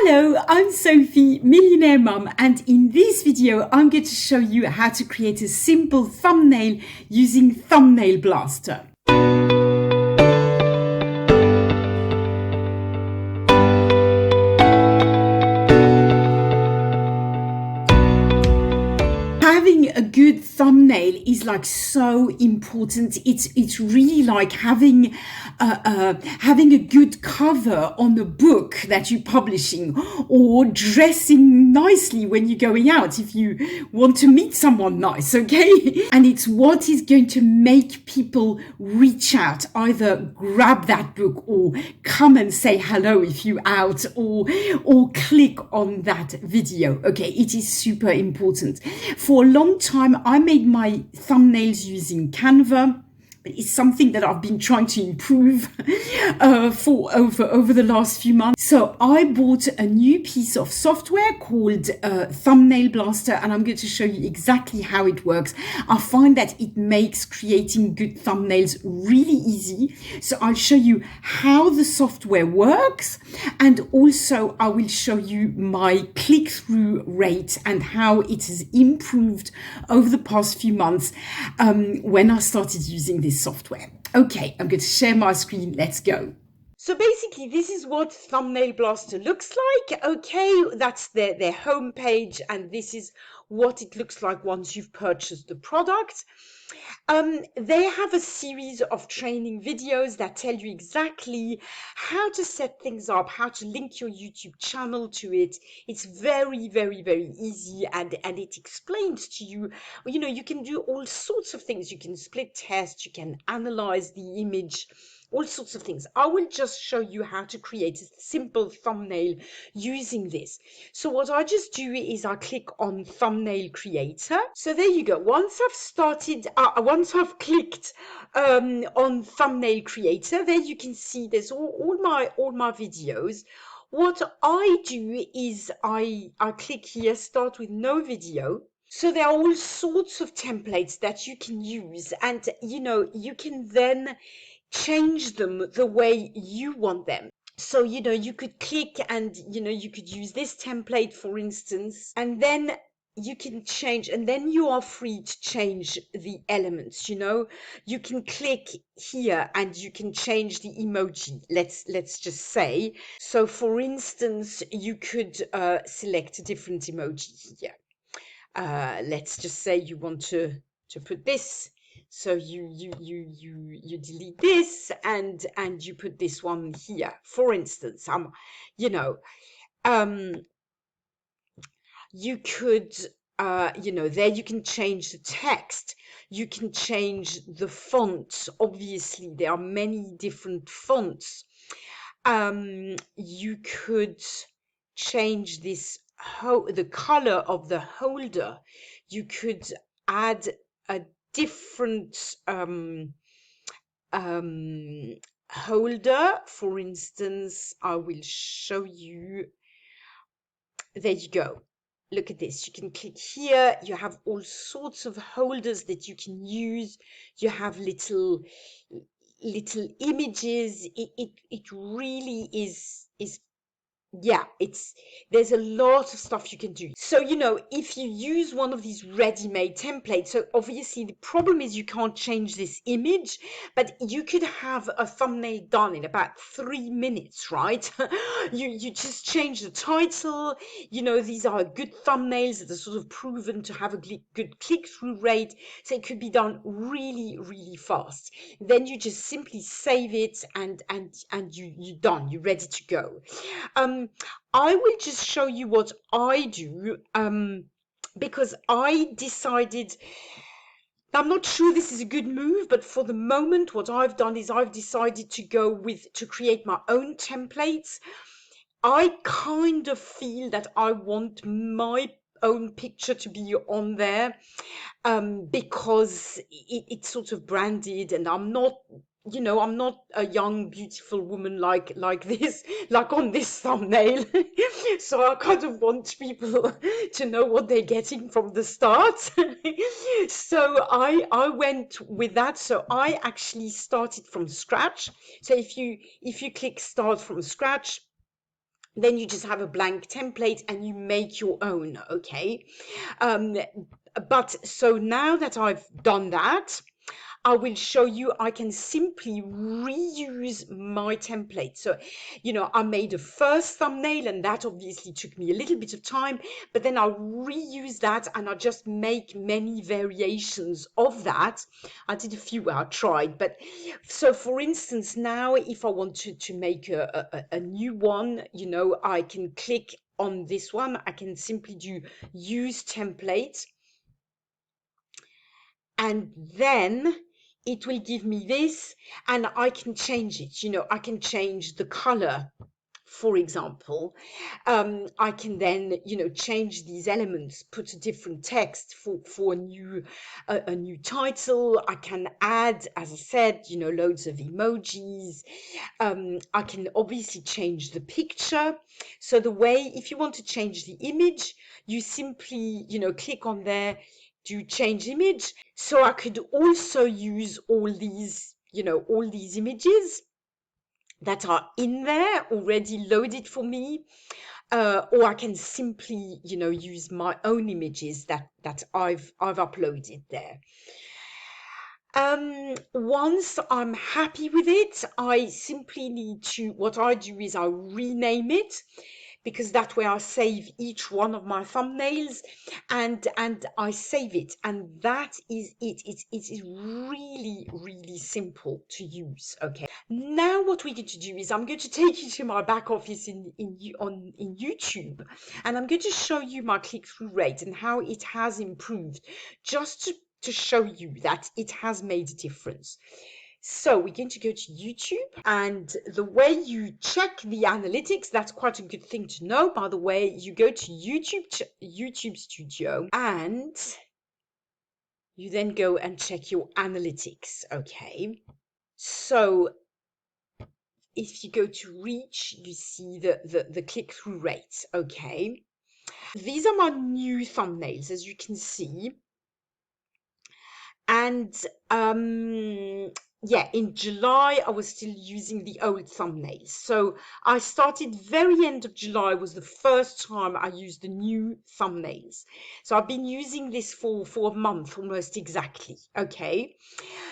Hello, I'm Sophie, Millionaire Mum, and in this video I'm going to show you how to create a simple thumbnail using Thumbnail Blaster. Having a good thumbnail is like so important. It's really like having a good cover on a book that you're publishing, or dressing nicely when you're going out if you want to meet someone nice, okay? And it's what is going to make people reach out, either grab that book or come and say hello if you're out, or click on that video, okay? It is super important. For a long time, I made my thumbnails using Canva. It's something that I've been trying to improve for over the last few months. So I bought a new piece of software called Thumbnail Blaster, and I'm going to show you exactly how it works. I find that it makes creating good thumbnails really easy. So I'll show you how the software works, and also I will show you my click-through rate and how it has improved over the past few months when I started using this software. Okay, I'm going to share my screen. Let's go. So basically, this is what Thumbnail Blaster looks like. Okay, that's their homepage, and this is what it looks like once you've purchased the product. They have a series of training videos that tell you exactly how to set things up, how to link your YouTube channel to it. It's very, very, very easy, and it explains to you, you know, you can do all sorts of things. You can split test, you can analyze the image, all sorts of things. I will just show you how to create a simple thumbnail using this. So what I just do is I click on Thumbnail Creator. So there you go. Once I've clicked on Thumbnail Creator, there you can see there's all my videos. What I do is I click here, start with no video. So there are all sorts of templates that you can use, and you know, you can then change them the way you want them. So, you know, you could click and, you know, you could use this template, for instance, and then you can change, and then you are free to change the elements. You know, you can click here and you can change the emoji. Let's just say, so for instance, you could select a different emoji here. Let's just say you want to put this. So you delete this and you put this one here. For instance, you know, you could, you know, there you can change the text. You can change the fonts. Obviously, there are many different fonts. You could change this the color of the holder. You could add a different holder. For instance, I will show you. There you go. Look at this. You can click here. You have all sorts of holders that you can use. You have little images. It really is yeah, there's a lot of stuff you can do. So, you know, if you use one of these ready-made templates, so obviously the problem is you can't change this image, but you could have a thumbnail done in about 3 minutes, right? you just change the title. You know, these are good thumbnails that are sort of proven to have a good click-through rate, so it could be done really, really fast. Then you just simply save it, and you're done. You're ready to go. I will just show you what I do, because I decided, I'm not sure this is a good move, but for the moment, what I've done is I've decided to create my own templates. I kind of feel that I want my own picture to be on there, because it's sort of branded, and I'm not, you know, I'm not a young, beautiful woman like this, like on this thumbnail. So I kind of want people to know what they're getting from the start. So I went with that. So I actually started from scratch. So if you click start from scratch, then you just have a blank template and you make your own, okay? But so now that I've done that, I will show you I can simply reuse my template. So, you know, I made a first thumbnail and that obviously took me a little bit of time, but then I'll reuse that and I'll just make many variations of that. I did a few, I tried, but so for instance, now if I want to make a new one, you know, I can click on this one. I can simply do use template. And then it will give me this and I can change it. You know, I can change the color, for example. I can then, you know, change these elements, put a different text for a new title. I can add, as I said, you know, loads of emojis. I can obviously change the picture. So the way, if you want to change the image, you simply, you know, click on there, do change image. So I could also use all these, you know, all these images that are in there already loaded for me, or I can simply, you know, use my own images that I've uploaded there. Once I'm happy with it, I simply need to, what I do is I rename it, because that way I save each one of my thumbnails and I save it, and that is it. It is really simple to use. Okay, now what we're going to do is I'm going to take you to my back office in YouTube, and I'm going to show you my click-through rate and how it has improved, just to show you that it has made a difference. So we're going to go to YouTube, and the way you check the analytics, that's quite a good thing to know, by the way. You go to YouTube Studio and you then go and check your analytics. Okay, so if you go to reach, you see the click-through rate. Okay, these are my new thumbnails, as you can see. And yeah, in July, I was still using the old thumbnails. So I started very end of July was the first time I used the new thumbnails. So I've been using this for a month almost exactly. Okay.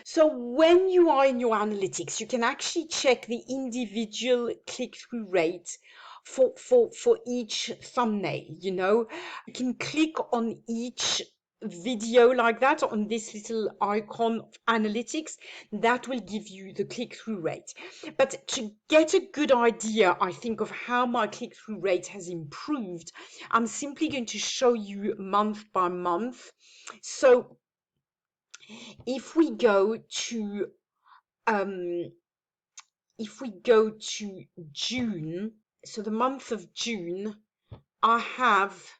So when you are in your analytics, you can actually check the individual click-through rate for each thumbnail. You know, you can click on each video like that on this little icon of analytics. That will give you the click-through rate. But to get a good idea, I think, of how my click-through rate has improved, I'm simply going to show you month by month. So if we go to June, so the month of June, I have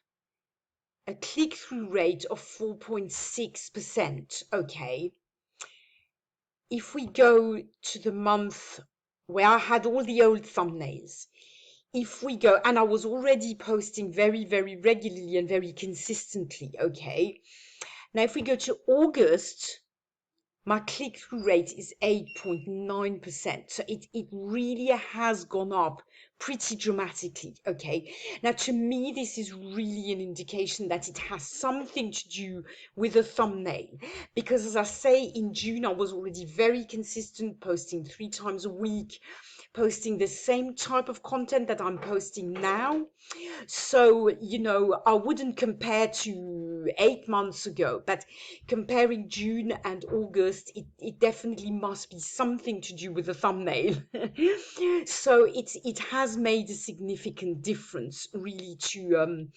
a click-through rate of 4.6%. Okay. If we go to the month where I had all the old thumbnails, if we go, and I was already posting very regularly and very consistently. Okay. Now, if we go to August, my click-through rate is 8.9%. So it really has gone up pretty dramatically. Okay. Now, to me, this is really an indication that it has something to do with the thumbnail. Because as I say, in June, I was already very consistent, posting 3 times a week, posting the same type of content that I'm posting now. So, you know, I wouldn't compare to 8 months ago, but comparing June and August, it definitely must be something to do with the thumbnail. So it has made a significant difference really to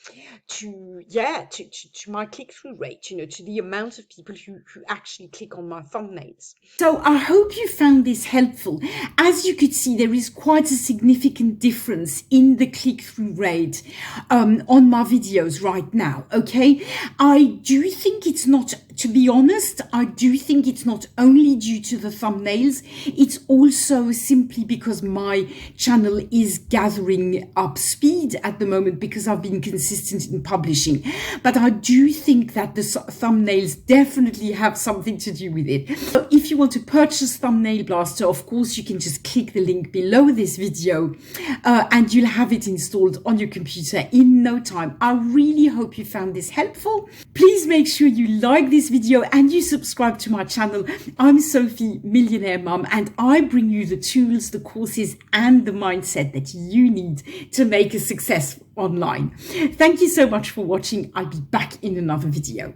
my click-through rate, you know, to the amount of people who actually click on my thumbnails. So I hope you found this helpful. As you could see, there is quite a significant difference in the click-through rate on my videos right now. Okay, I do think it's not to be honest, I do think it's not only due to the thumbnails, it's also simply because my channel is gathering up speed at the moment because I've been consistent in publishing. But I do think that the thumbnails definitely have something to do with it. So if you want to purchase Thumbnail Blaster, of course, you can just click the link below this video and you'll have it installed on your computer in no time. I really hope you found this helpful. Please make sure you like this video and you subscribe to my channel. I'm Sophie, Millionaire Mum, and I bring you the tools, the courses, and the mindset that you need to make a success online. Thank you so much for watching. I'll be back in another video.